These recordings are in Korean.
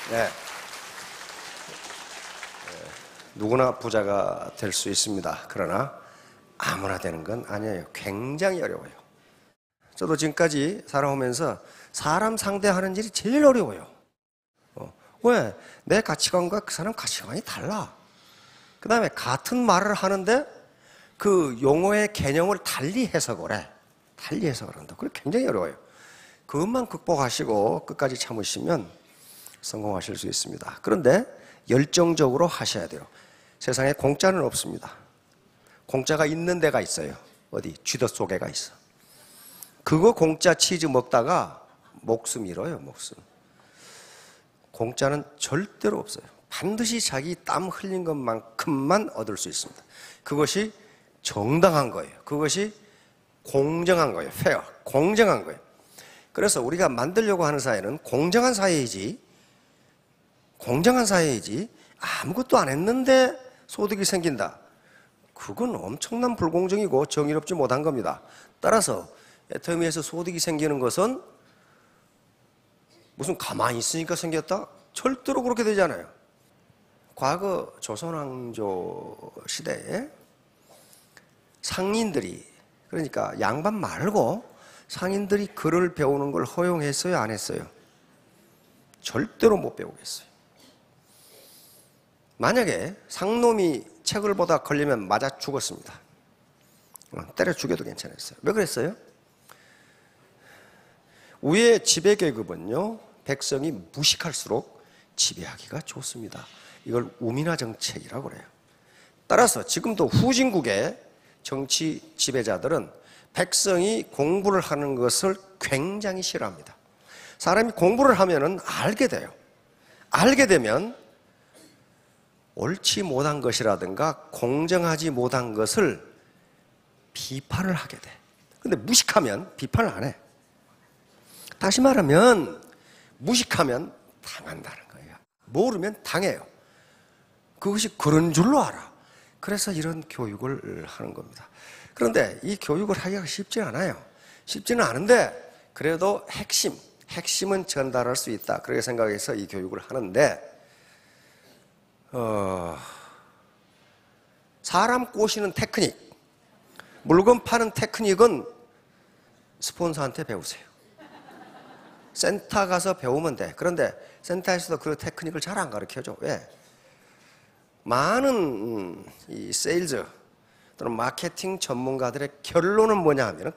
네. 누구나 부자가 될 수 있습니다. 그러나 아무나 되는 건 아니에요. 굉장히 어려워요. 저도 지금까지 살아오면서 사람 상대하는 일이 제일 어려워요. 왜? 내 가치관과 그 사람 가치관이 달라. 그 다음에 같은 말을 하는데 그 용어의 개념을 달리 해석을 해. 달리 해석을 한다. 그게 굉장히 어려워요. 그것만 극복하시고 끝까지 참으시면 성공하실 수 있습니다. 그런데 열정적으로 하셔야 돼요. 세상에 공짜는 없습니다. 공짜가 있는 데가 있어요. 어디? 쥐더 속에가 있어. 그거 공짜 치즈 먹다가 목숨 잃어요. 목숨. 공짜는 절대로 없어요. 반드시 자기 땀 흘린 것만큼만 얻을 수 있습니다. 그것이 정당한 거예요. 그것이 공정한 거예요. 페어. 공정한 거예요. 그래서 우리가 만들려고 하는 사회는 공정한 사회이지, 아무것도 안 했는데 소득이 생긴다. 그건 엄청난 불공정이고 정의롭지 못한 겁니다. 따라서 애터미에서 소득이 생기는 것은 무슨 가만히 있으니까 생겼다? 절대로 그렇게 되지 않아요. 과거 조선왕조 시대에 상인들이, 그러니까 양반 말고 상인들이 글을 배우는 걸 허용했어요? 안 했어요? 절대로 못 배우겠어요. 만약에 상놈이 책을 보다 걸리면 맞아 죽었습니다. 때려 죽여도 괜찮았어요. 왜 그랬어요? 위의 지배계급은요, 백성이 무식할수록 지배하기가 좋습니다. 이걸 우민화 정책이라고 그래요. 따라서 지금도 후진국의 정치 지배자들은 백성이 공부를 하는 것을 굉장히 싫어합니다. 사람이 공부를 하면은 알게 돼요. 알게 되면 옳지 못한 것이라든가 공정하지 못한 것을 비판을 하게 돼. 근데 무식하면 비판을 안 해. 다시 말하면 무식하면 당한다는 거예요. 모르면 당해요. 그것이 그런 줄로 알아. 그래서 이런 교육을 하는 겁니다. 그런데 이 교육을 하기가 쉽지 않아요. 쉽지는 않은데 그래도 핵심은 전달할 수 있다. 그렇게 생각해서 이 교육을 하는데 사람 꼬시는 테크닉, 물건 파는 테크닉은 스폰서한테 배우세요. 센터 가서 배우면 돼. 그런데 센터에서도 그 테크닉을 잘 안 가르쳐줘. 왜? 많은 이 세일즈 또는 마케팅 전문가들의 결론은 뭐냐 하면,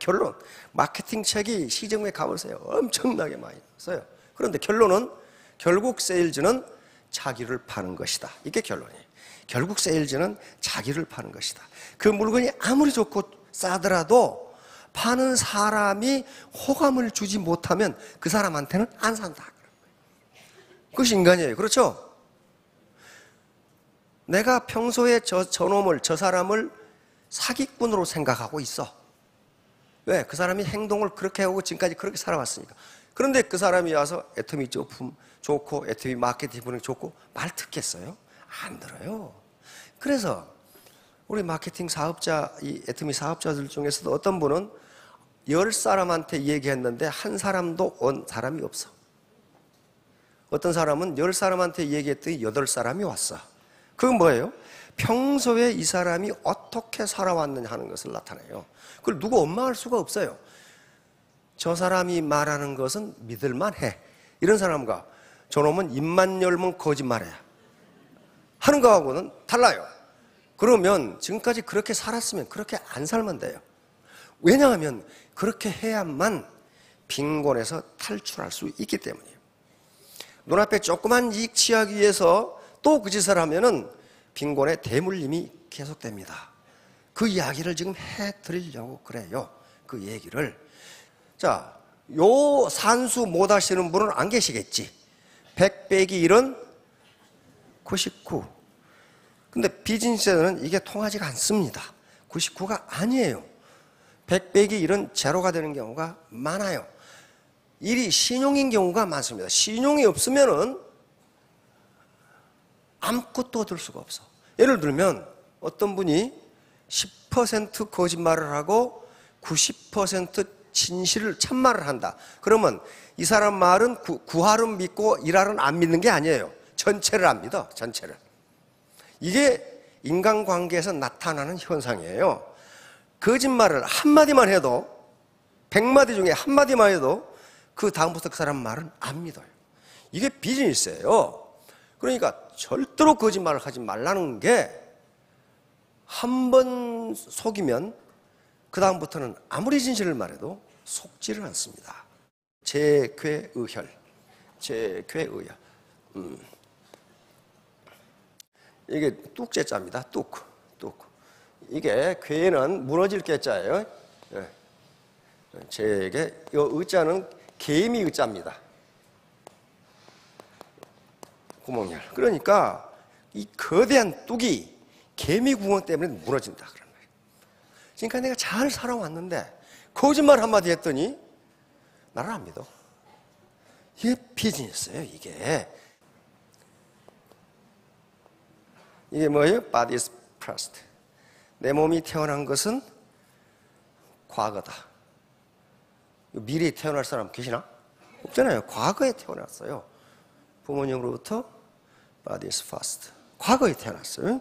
마케팅 책이 시중에 가보세요. 엄청나게 많이 써요. 그런데 결론은 결국 세일즈는 자기를 파는 것이다. 이게 결론이에요. 결국 세일즈는 자기를 파는 것이다. 그 물건이 아무리 좋고 싸더라도 파는 사람이 호감을 주지 못하면 그 사람한테는 안 산다. 그것이 인간이에요. 그렇죠? 내가 평소에 저 사람을 사기꾼으로 생각하고 있어. 왜? 그 사람이 행동을 그렇게 하고 지금까지 그렇게 살아왔으니까. 그런데 그 사람이 와서 애터미 제품 좋고 애터미 마케팅 분위기 좋고 말 듣겠어요? 안 들어요. 그래서 우리 마케팅 사업자, 이 애터미 사업자들 중에서도 어떤 분은 10사람한테 얘기했는데 한 사람도 온 사람이 없어. 어떤 사람은 10사람한테 얘기했더니 8사람이 왔어. 그건 뭐예요? 평소에 이 사람이 어떻게 살아왔느냐 하는 것을 나타내요. 그걸 누구 원망할 수가 없어요. 저 사람이 말하는 것은 믿을만해. 이런 사람과 저놈은 입만 열면 거짓말해 하는 거하고는 달라요. 그러면 지금까지 그렇게 살았으면 그렇게 안 살면 돼요. 왜냐하면 그렇게 해야만 빈곤에서 탈출할 수 있기 때문이에요. 눈앞에 조그만 이익 취하기 위해서 또 그 짓을 하면은 빈곤의 대물림이 계속됩니다. 그 이야기를 지금 해드리려고 그래요. 그 얘기를. 자, 요 산수 못 하시는 분은 안 계시겠지. 100 빼기 1은 99. 근데 비즈니스에는 이게 통하지가 않습니다. 99가 아니에요. 100 빼기 1은 제로가 되는 경우가 많아요. 일이 신용인 경우가 많습니다. 신용이 없으면은 아무것도 얻을 수가 없어. 예를 들면 어떤 분이 10% 거짓말을 하고 90% 진실을 참말을 한다. 그러면 이 사람 말은 구할은 믿고 일할은 안 믿는 게 아니에요. 전체를 안 믿어. 전체를. 이게 인간관계에서 나타나는 현상이에요. 거짓말을 한마디만 해도 100마디 중에 한마디만 해도 그 다음부터 그 사람 말은 안 믿어요. 이게 비즈니스예요. 그러니까 절대로 거짓말을 하지 말라는 게 한 번 속이면 그 다음부터는 아무리 진실을 말해도 속지를 않습니다. 재괴의혈. 재괴의혈. 이게 뚝재자입니다. 뚝. 이게 괴는 무너질 괴자예요. 재게 이 의자는 개미 의자입니다. 구멍열. 그러니까 이 거대한 뚝이 개미 구멍 때문에 무너진다 그런 말이에요. 그러니까 내가 잘 살아왔는데 거짓말 한마디 했더니 나를 안 믿어. 이게 비즈니스예요. 이게 뭐예요? Body is past. 내 몸이 태어난 것은 과거다. 미래에 태어날 사람 계시나? 없잖아요. 과거에 태어났어요. 부모님으로부터 Body is past. 과거에 태어났어요.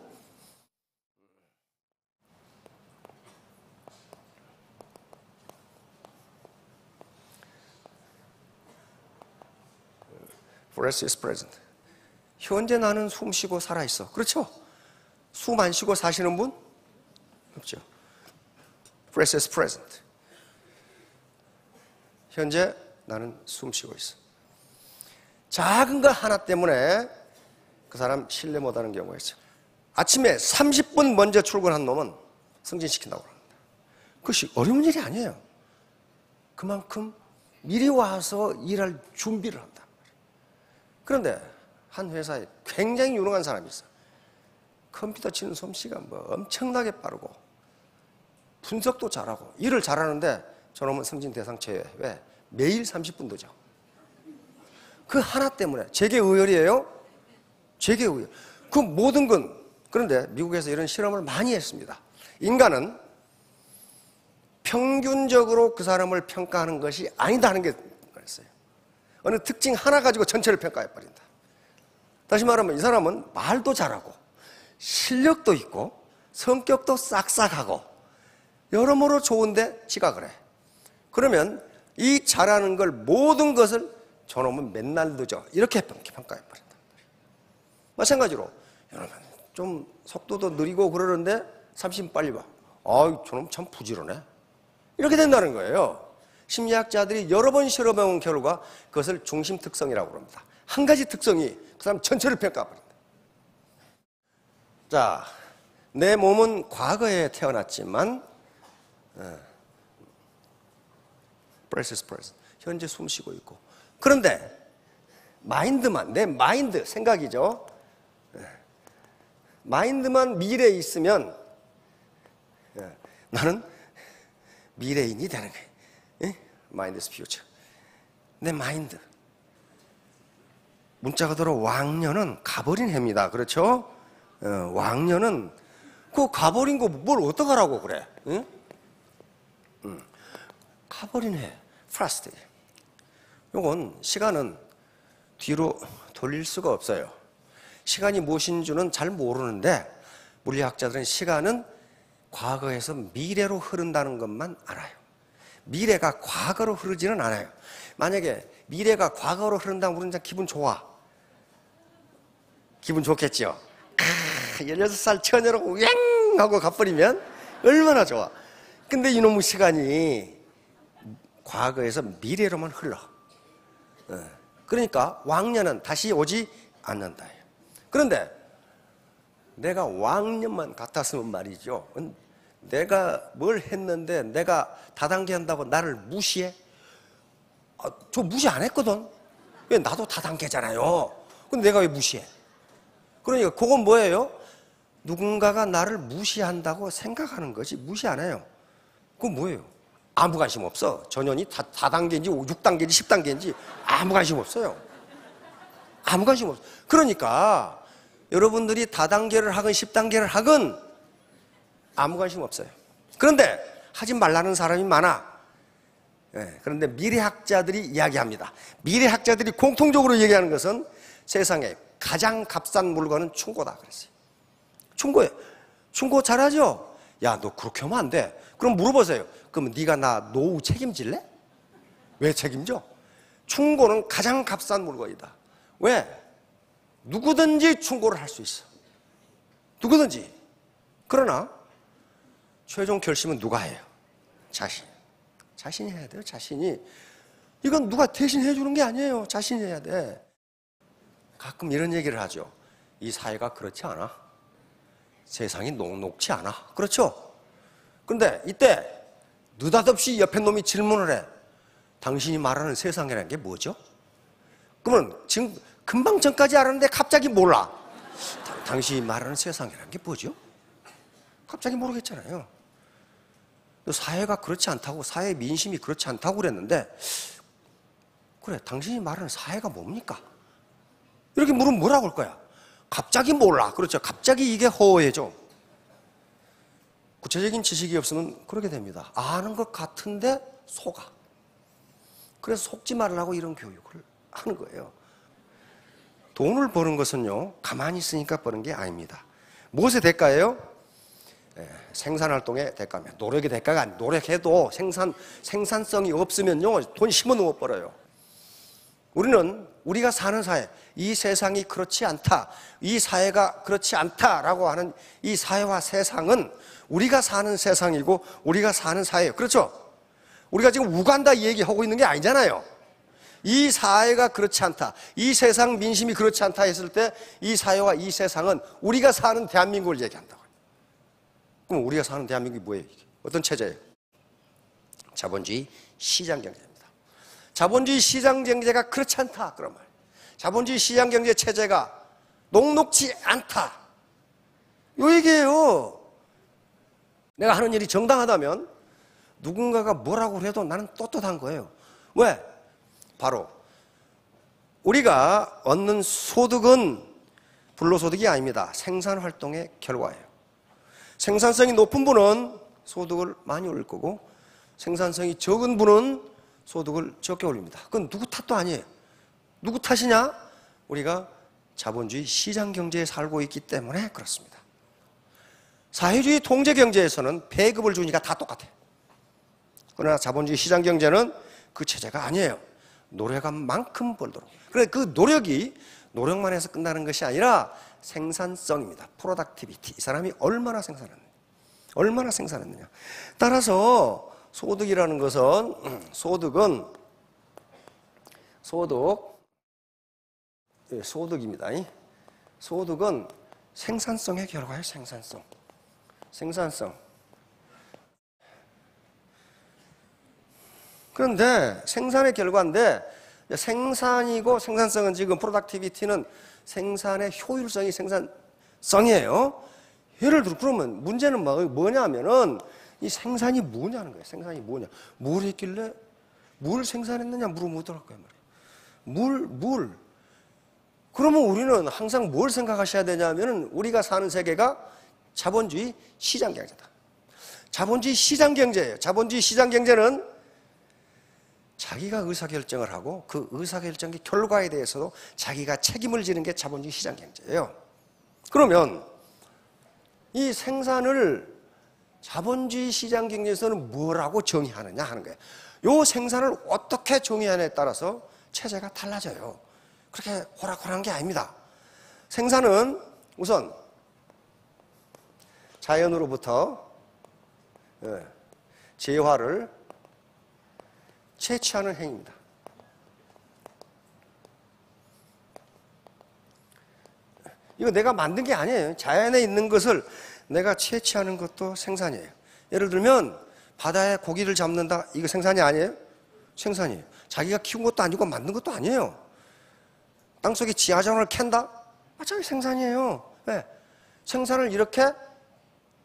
Breath is present. 현재 나는 숨 쉬고 살아있어. 그렇죠? 숨 안 쉬고 사시는 분? 없죠. Breath is present. 현재 나는 숨 쉬고 있어. 작은 거 하나 때문에 그 사람 신뢰 못하는 경우가 있죠. 아침에 30분 먼저 출근한 놈은 승진시킨다고 합니다. 그것이 어려운 일이 아니에요. 그만큼 미리 와서 일할 준비를 한다. 그런데 한 회사에 굉장히 유능한 사람이 있어. 컴퓨터 치는 솜씨가 뭐 엄청나게 빠르고 분석도 잘하고 일을 잘하는데 저놈은 승진 대상 제외. 왜? 매일 30분 도죠. 그 하나 때문에 재계의열이에요. 재계의열. 그 모든 건 그런데 미국에서 이런 실험을 많이 했습니다. 인간은 평균적으로 그 사람을 평가하는 것이 아니다 하는 게 있어요. 어느 특징 하나 가지고 전체를 평가해버린다. 다시 말하면 이 사람은 말도 잘하고 실력도 있고 성격도 싹싹하고 여러모로 좋은데 지각을 해. 그러면 이 잘하는 걸 모든 것을 저놈은 맨날 늦어. 이렇게 평가해버린다. 마찬가지로 여러분 좀 속도도 느리고 그러는데 30분 빨리 와. 아이 저놈 참 부지런해. 이렇게 된다는 거예요. 심리학자들이 여러 번 실험해온 결과 그것을 중심 특성이라고 합니다. 한 가지 특성이 그 사람 전체를 평가해버린다. 자, 내 몸은 과거에 태어났지만 현재 숨 쉬고 있고 그런데 마인드만 내 마인드 생각이죠. 마인드만 미래에 있으면 나는 미래인이 되는 거예요. 마인드 is future. 내 마인드. 문자 그대로 왕년은 가버린 해입니다. 그렇죠? 왕년은 그 가버린 거 뭘 어떡하라고 그래? 응? 가버린 해. fast. 요건 시간은 뒤로 돌릴 수가 없어요. 시간이 무엇인 줄은 잘 모르는데 물리학자들은 시간은 과거에서 미래로 흐른다는 것만 알아요. 미래가 과거로 흐르지는 않아요. 만약에 미래가 과거로 흐른다면 우리는 기분 좋아. 기분 좋겠죠. 16살 처녀로 왱 하고 가버리면 얼마나 좋아. 근데 이놈의 시간이 과거에서 미래로만 흘러. 그러니까 왕년은 다시 오지 않는다. 그런데 내가 왕년만 같았으면 말이죠. 내가 뭘 했는데 내가 다단계 한다고 나를 무시해? 저 무시 안 했거든. 왜 나도 다단계잖아요. 근데 내가 왜 무시해? 그러니까 그건 뭐예요? 누군가가 나를 무시한다고 생각하는 것이 무시 안 해요. 그건 뭐예요? 아무 관심 없어. 전현이 다단계인지 6단계인지 10단계인지 아무 관심 없어요. 아무 관심 없어. 그러니까 여러분들이 다단계를 하건 10단계를 하건 아무 관심 없어요. 그런데 하지 말라는 사람이 많아. 그런데 미래학자들이 이야기합니다. 미래학자들이 공통적으로 얘기하는 것은 세상에 가장 값싼 물건은 충고다 그랬어요. 충고예요. 충고 잘하죠? 야, 너 그렇게 하면 안 돼. 그럼 물어보세요. 그럼 네가 나 노후 책임질래? 왜 책임져? 충고는 가장 값싼 물건이다. 왜? 누구든지 충고를 할 수 있어. 누구든지. 그러나 최종 결심은 누가 해요? 자신이 해야 돼요. 자신이. 이건 누가 대신 해주는 게 아니에요. 자신이 해야 돼. 가끔 이런 얘기를 하죠. 이 사회가 그렇지 않아. 세상이 녹록치 않아. 그렇죠? 그런데 이때 느닷없이 옆에 놈이 질문을 해. 당신이 말하는 세상이라는 게 뭐죠? 그러면 지금 금방 전까지 알았는데 갑자기 몰라. 당신이 말하는 세상이라는 게 뭐죠? 갑자기 모르겠잖아요. 사회가 그렇지 않다고, 사회 민심이 그렇지 않다고 그랬는데, 그래, 당신이 말하는 사회가 뭡니까? 이렇게 물으면 뭐라고 할 거야? 갑자기 몰라. 그렇죠. 갑자기 이게 허해져. 구체적인 지식이 없으면 그렇게 됩니다. 아는 것 같은데 속아. 그래서 속지 말라고 이런 교육을 하는 거예요. 돈을 버는 것은요, 가만히 있으니까 버는 게 아닙니다. 무엇의 대가예요? 생산활동의 대가면, 노력의 대가가 아니에요. 노력해도 생산성이 없으면요, 돈 10원 못 벌어요. 우리가 사는 사회, 이 세상이 그렇지 않다, 이 사회가 그렇지 않다라고 하는 이 사회와 세상은 우리가 사는 세상이고 우리가 사는 사회예요. 그렇죠? 우리가 지금 우간다 얘기하고 있는 게 아니잖아요. 이 사회가 그렇지 않다, 이 세상 민심이 그렇지 않다 했을 때 이 사회와 이 세상은 우리가 사는 대한민국을 얘기한다고요. 그럼 우리가 사는 대한민국이 뭐예요? 어떤 체제예요? 자본주의 시장경제입니다. 자본주의 시장경제가 그렇지 않다 그런 말. 자본주의 시장경제 체제가 녹록지 않다, 요 얘기예요. 내가 하는 일이 정당하다면 누군가가 뭐라고 해도 나는 떳떳한 거예요. 왜? 바로 우리가 얻는 소득은 불로소득이 아닙니다. 생산활동의 결과예요. 생산성이 높은 분은 소득을 많이 올릴 거고, 생산성이 적은 분은 소득을 적게 올립니다. 그건 누구 탓도 아니에요. 누구 탓이냐? 우리가 자본주의 시장경제에 살고 있기 때문에 그렇습니다. 사회주의 통제경제에서는 배급을 주니까 다 똑같아요. 그러나 자본주의 시장경제는 그 체제가 아니에요. 노력한 만큼 벌도록. 그래, 그 노력만 해서 끝나는 것이 아니라 생산성입니다. 프로덕티비티. 이 사람이 얼마나 생산했느냐. 따라서 소득이라는 것은, 소득입니다. 소득은 생산성의 결과예요. 생산성. 그런데 생산의 결과인데, 생산이고 생산성은, 지금 프로덕티비티는 생산의 효율성이 생산성이에요. 예를 들어, 그러면 문제는 뭐냐면은 이 생산이 뭐냐는 거예요. 생산이 뭐냐. 뭘 했길래 뭘 생산했느냐 물으면 어떡할 거예요. 물. 그러면 우리는 항상 뭘 생각하셔야 되냐면은 우리가 사는 세계가 자본주의 시장경제다. 자본주의 시장경제예요. 자본주의 시장경제는 자기가 의사결정을 하고 그 의사결정의 결과에 대해서도 자기가 책임을 지는 게 자본주의 시장경제예요. 그러면 이 생산을 자본주의 시장경제에서는 뭐라고 정의하느냐 하는 거예요. 이 생산을 어떻게 정의하느냐에 따라서 체제가 달라져요. 그렇게 호락호락한 게 아닙니다. 생산은 우선 자연으로부터 재화를 채취하는 행위입니다. 이거 내가 만든 게 아니에요. 자연에 있는 것을 내가 채취하는 것도 생산이에요. 예를 들면 바다에 고기를 잡는다, 이거 생산이 아니에요? 생산이에요. 자기가 키운 것도 아니고 만든 것도 아니에요. 땅속에 지하자원을 캔다? 마찬가지 생산이에요. 네. 생산을 이렇게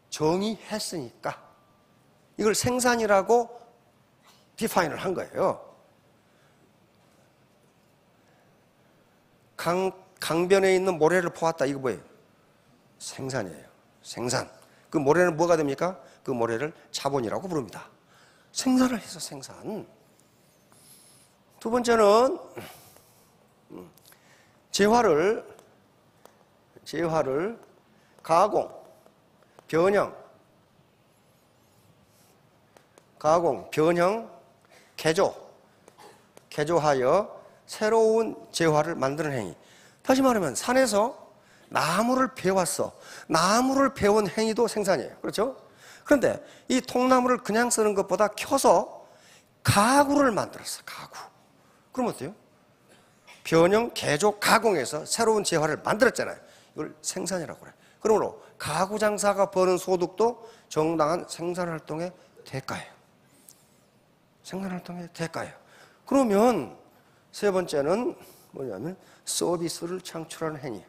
정의했으니까 이걸 생산이라고 디파인을 한 거예요. 강변에 있는 모래를 퍼왔다, 이거 뭐예요? 생산이에요. 생산. 그 모래는 뭐가 됩니까? 그 모래를 자본이라고 부릅니다. 생산을 해서 생산. 두 번째는 재화를 가공, 변형, 개조하여 새로운 재화를 만드는 행위. 다시 말하면 산에서 나무를 베왔어. 나무를 베온 행위도 생산이에요. 그렇죠? 그런데 이 통나무를 그냥 쓰는 것보다 켜서 가구를 만들었어. 가구. 그럼 어때요? 변형, 개조, 가공해서 새로운 재화를 만들었잖아요. 이걸 생산이라고 그래요. 그러므로 가구 장사가 버는 소득도 정당한 생산활동의 대가예요. 생산활동의 대가예요. 그러면 세 번째는 뭐냐면 서비스를 창출하는 행위.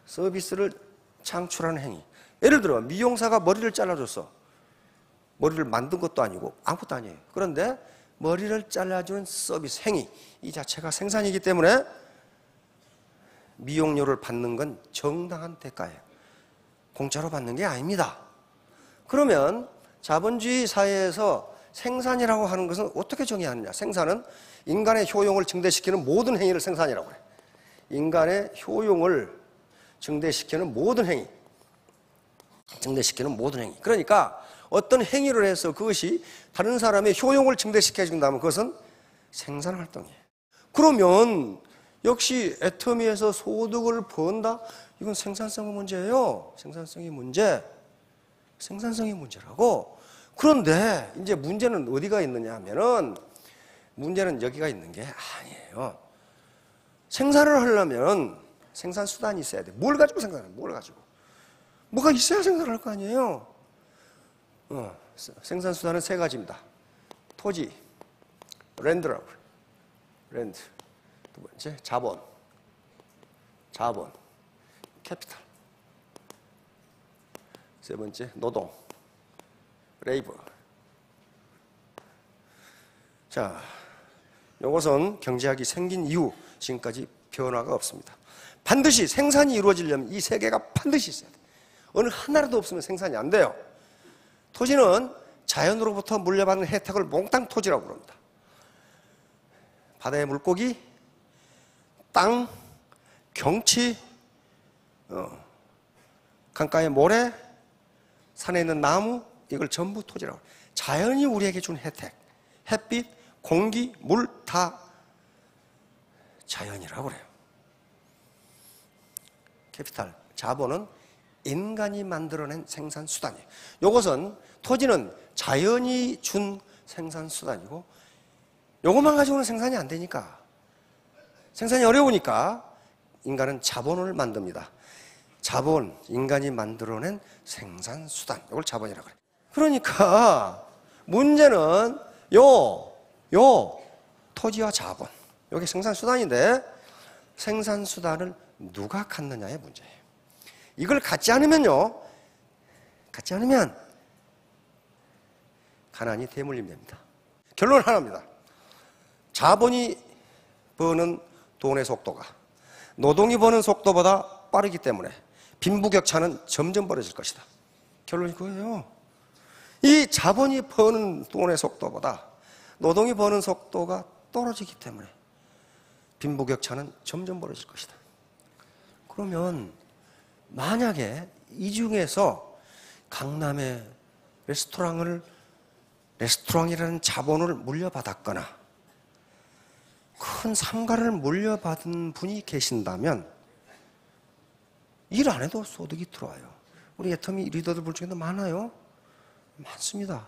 서비스를 창출하는 행위. 예를 들어 미용사가 머리를 잘라줬어. 머리를 만든 것도 아니고 아무것도 아니에요. 그런데 머리를 잘라주는 서비스 행위 이 자체가 생산이기 때문에 미용료를 받는 건 정당한 대가예요. 공짜로 받는 게 아닙니다. 그러면 자본주의 사회에서 생산이라고 하는 것은 어떻게 정의하느냐? 생산은 인간의 효용을 증대시키는 모든 행위를 생산이라고 해요. 인간의 효용을 증대시키는 모든 행위. 그러니까 어떤 행위를 해서 그것이 다른 사람의 효용을 증대시켜 준다면 그것은 생산활동이에요. 그러면 역시 애터미에서 소득을 번다? 이건 생산성의 문제예요. 생산성의 문제라고. 그런데 이제 문제는 어디가 있느냐 하면은 문제는 여기가 있는 게 아니에요. 생산을 하려면 생산 수단이 있어야 돼. 뭘 가지고 생산해? 뭘 가지고? 뭐가 있어야 생산을 할 거 아니에요. 생산 수단은 세 가지입니다. 토지, 랜드라고. 랜드. 두 번째, 자본, 캐피탈. 세 번째, 노동, 레이버. 자, 이것은 경제학이 생긴 이후 지금까지 변화가 없습니다. 반드시 생산이 이루어지려면 이 세 개가 반드시 있어야 돼요. 어느 하나라도 없으면 생산이 안 돼요. 토지는 자연으로부터 물려받는 혜택을 몽땅 토지라고 부릅니다. 바다의 물고기, 땅, 경치, 강가의 모래, 산에 있는 나무, 이걸 전부 토지라고 해요. 자연이 우리에게 준 혜택, 햇빛, 공기, 물 다 자연이라고 그래요. 캐피탈, 자본은 인간이 만들어낸 생산수단이에요. 이것은 토지는 자연이 준 생산수단이고 이것만 가지고는 생산이 안 되니까 생산이 어려우니까 인간은 자본을 만듭니다. 자본, 인간이 만들어낸 생산수단 이걸 자본이라고 그래요. 그러니까 문제는 요 토지와 자본 이게 생산수단인데 생산수단을 누가 갖느냐의 문제예요. 이걸 갖지 않으면 가난이 대물림 됩니다. 결론은 하나입니다. 자본이 버는 돈의 속도가 노동이 버는 속도보다 빠르기 때문에 빈부격차는 점점 벌어질 것이다. 결론이 그거예요. 이 자본이 버는 돈의 속도보다 노동이 버는 속도가 떨어지기 때문에 빈부격차는 점점 벌어질 것이다. 그러면 만약에 이 중에서 강남의 레스토랑이라는 자본을 물려받았거나 큰 상가를 물려받은 분이 계신다면 일 안 해도 소득이 들어와요. 우리 애터미 리더들 볼 중에도 많아요. 많습니다.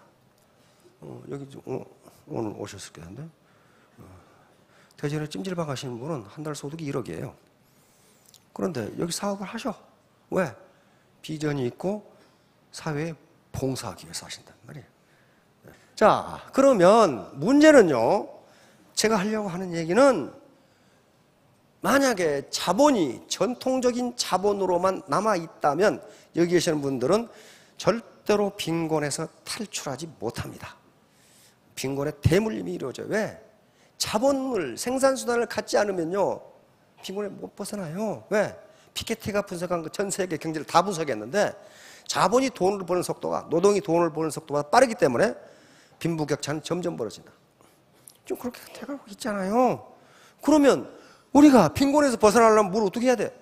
여기 오늘 오셨을 텐데 대전에 찜질방 가시는 분은 한 달 소득이 1억이에요. 그런데 여기 사업을 하셔. 왜? 비전이 있고 사회에 봉사하기 위해서 하신단 말이에요. 자, 그러면 문제는요, 제가 하려고 하는 얘기는 만약에 자본이 전통적인 자본으로만 남아있다면 여기 계시는 분들은 절대로 빈곤에서 탈출하지 못합니다. 빈곤의 대물림이 이루어져요. 왜? 자본을, 생산수단을 갖지 않으면요, 빈곤에 못 벗어나요. 왜? 피케티가 분석한 그 전 세계 경제를 다 분석했는데 자본이 돈을 버는 속도가 노동이 돈을 버는 속도보다 빠르기 때문에 빈부격차는 점점 벌어진다. 좀 그렇게 돼가고 있잖아요. 그러면 우리가 빈곤에서 벗어나려면 뭘 어떻게 해야 돼?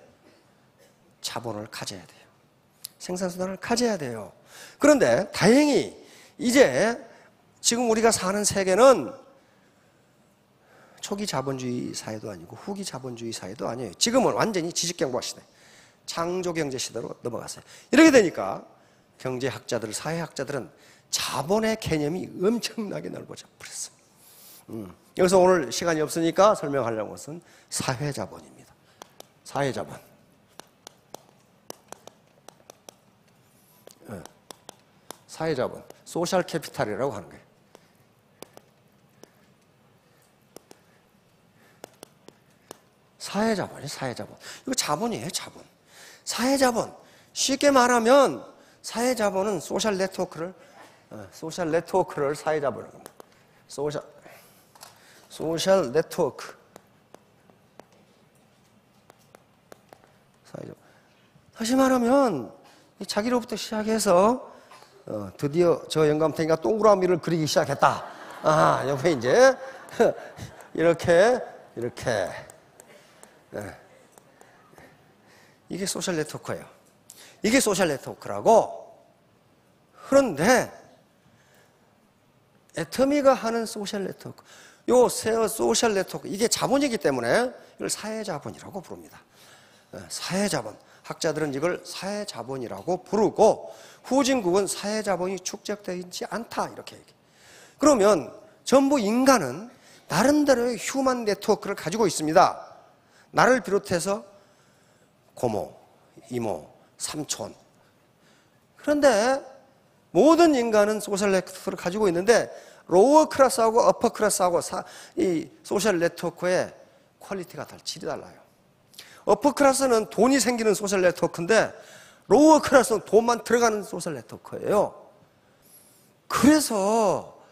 자본을 가져야 돼요. 생산수단을 가져야 돼요. 그런데 다행히 이제 지금 우리가 사는 세계는 초기 자본주의 사회도 아니고 후기 자본주의 사회도 아니에요. 지금은 완전히 지식경과 시대, 창조경제 시대로 넘어갔어요. 이렇게 되니까 경제학자들, 사회학자들은 자본의 개념이 엄청나게 넓어져 버렸어요. 여기서 오늘 시간이 없으니까 설명하려는 것은 사회자본입니다. 사회자본. 사회자본, 소셜 캐피탈이라고 하는 거예요. 사회자본이 사회자본. 이거 자본이에요, 자본. 사회자본. 쉽게 말하면 사회자본은 소셜 네트워크를 사회자본이라고 합니다. 소셜 네트워크. 사회자본. 다시 말하면 자기로부터 시작해서 드디어 저 영감탱이가 동그라미를 그리기 시작했다. 아, 옆에 이제 이렇게 이게 소셜 네트워크예요. 이게 소셜 네트워크라고. 그런데 애터미가 하는 소셜 네트워크, 요 소셜 네트워크, 이게 자본이기 때문에 이걸 사회자본이라고 부릅니다. 사회자본. 학자들은 이걸 사회자본이라고 부르고, 후진국은 사회자본이 축적되어 있지 않다 이렇게 얘기해요. 그러면 전부 인간은 나름대로의 휴먼 네트워크를 가지고 있습니다. 나를 비롯해서 고모, 이모, 삼촌. 그런데 모든 인간은 소셜 네트워크를 가지고 있는데 로어 클래스하고 어퍼 클래스하고 이 소셜 네트워크의 퀄리티가 질이 달라요. 어퍼 클래스는 돈이 생기는 소셜 네트워크인데 로어 클래스는 돈만 들어가는 소셜 네트워크예요. 그래서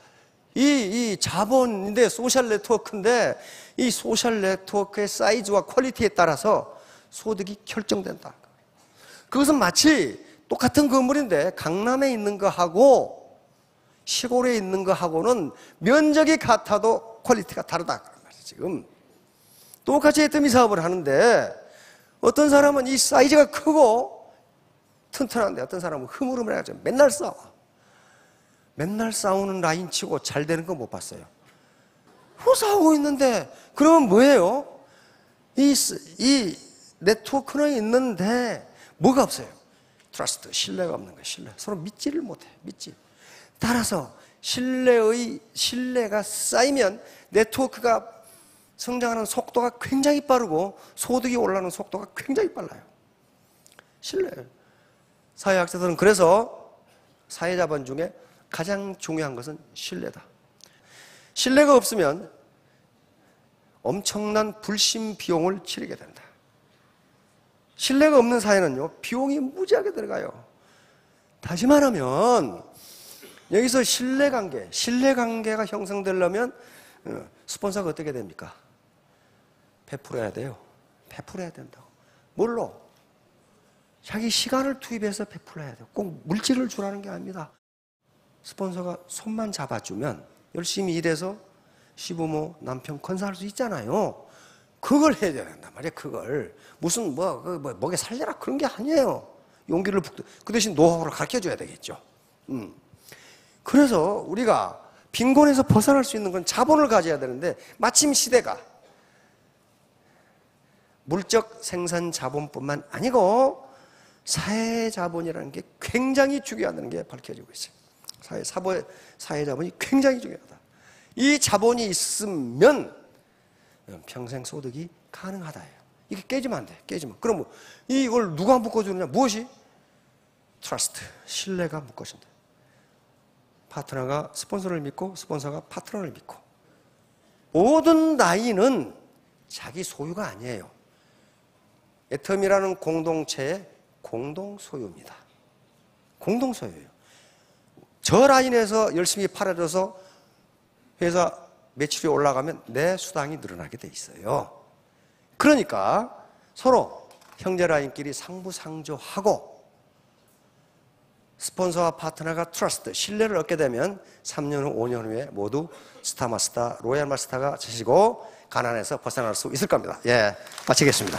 이 자본인데 소셜 네트워크인데 이 소셜 네트워크의 사이즈와 퀄리티에 따라서 소득이 결정된다. 그것은 마치 똑같은 건물인데 강남에 있는 거하고 시골에 있는 거하고는 면적이 같아도 퀄리티가 다르다. 그런 말이에요. 지금 똑같이 애터미 사업을 하는데 어떤 사람은 이 사이즈가 크고 튼튼한데 어떤 사람은 흐물흐물해가지고 맨날 싸워. 맨날 싸우는 라인 치고 잘 되는 거 못 봤어요. 싸우고 있는데 그러면 뭐예요? 이 네트워크는 있는데 뭐가 없어요? 트러스트, 신뢰가 없는 거예요. 신뢰. 서로 믿지를 못해. 믿지. 따라서 신뢰가 쌓이면 네트워크가 성장하는 속도가 굉장히 빠르고 소득이 올라가는 속도가 굉장히 빨라요. 신뢰. 사회학자들은 그래서 사회자본 중에 가장 중요한 것은 신뢰다. 신뢰가 없으면 엄청난 불신 비용을 치르게 된다. 신뢰가 없는 사회는요, 비용이 무지하게 들어가요. 다시 말하면 여기서 신뢰관계가 형성되려면 스폰서가 어떻게 됩니까? 베풀어야 돼요. 베풀어야 된다고. 뭘로? 자기 시간을 투입해서 베풀어야 돼요. 꼭 물질을 주라는 게 아닙니다. 스폰서가 손만 잡아주면 열심히 일해서 시부모, 남편 건사할 수 있잖아요. 그걸 해야 된단 말이에요. 그걸 무슨 먹에 살려라 그런 게 아니에요. 용기를 그 대신 노하우를 가르쳐줘야 되겠죠. 그래서 우리가 빈곤에서 벗어날 수 있는 건 자본을 가져야 되는데 마침 시대가 물적 생산 자본뿐만 아니고 사회 자본이라는 게 굉장히 중요하다는 게 밝혀지고 있어요. 사회 자본이 굉장히 중요하다. 이 자본이 있으면 평생 소득이 가능하다예요. 이게 깨지면 안 돼. 깨지면. 그럼 이걸 누가 묶어주느냐? 무엇이? 트러스트, 신뢰가 묶어진다. 파트너가 스폰서를 믿고 스폰서가 파트너를 믿고. 모든 나이는 자기 소유가 아니에요. 애텀이라는 공동체의 공동소유입니다. 공동소유예요. 저 라인에서 열심히 팔아줘서 회사 매출이 올라가면 내 수당이 늘어나게 돼 있어요. 그러니까 서로 형제 라인끼리 상부상조하고 스폰서와 파트너가 트러스트, 신뢰를 얻게 되면 3년 후, 5년 후에 모두 스타마스터, 로얄 마스터가 되시고 가난에서 벗어날 수 있을 겁니다. 예, 마치겠습니다.